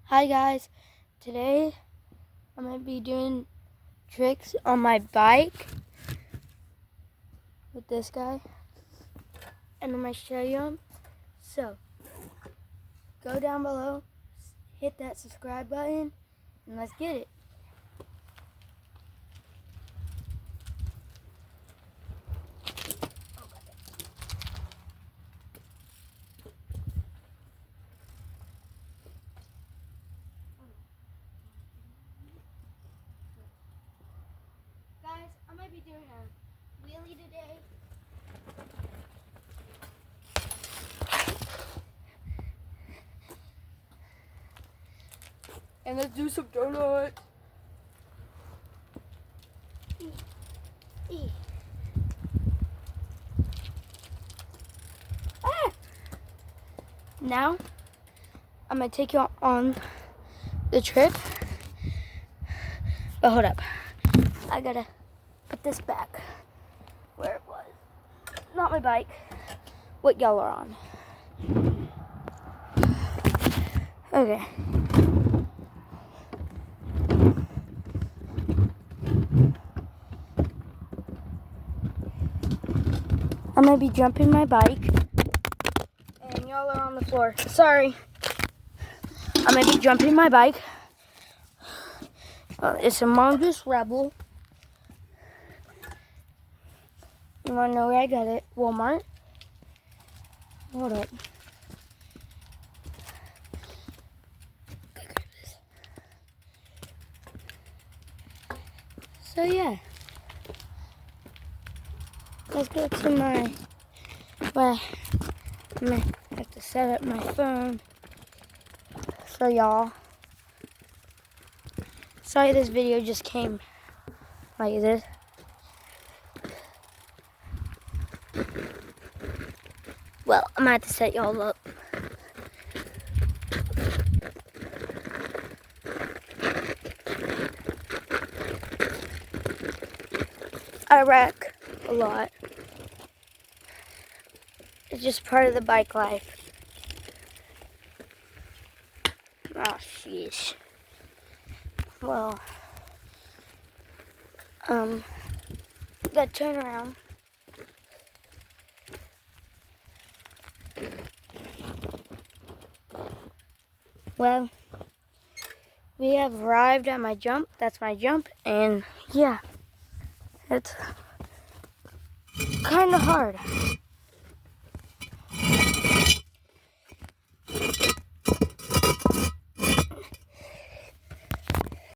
Hi guys, today I'm going to be doing tricks on my bike with this guy, and I'm going to show you them. So, go down below, hit that subscribe button, and let's get it. Guys, I'm going to be doing a wheelie today. And let's do some donuts. Now, I'm going to take you on the trip. But hold up. I got to put this back where it was. Not my bike. What y'all are on. Okay. I'm going to be jumping my bike. And y'all are on the floor. Sorry. I'm going to be jumping my bike. It's a Mongoose Rebel. You want to know where I got it? Walmart. Hold up. So yeah. Let's go to my, well, I'm going to have to set up my phone for y'all. Sorry this video just came like this. Well, I'm going to have to set y'all up. I wreck a lot. It's just part of the bike life. Oh, sheesh. Well, gotta turn around. Well, we have arrived at my jump. That's my jump, and yeah, it's kind of hard.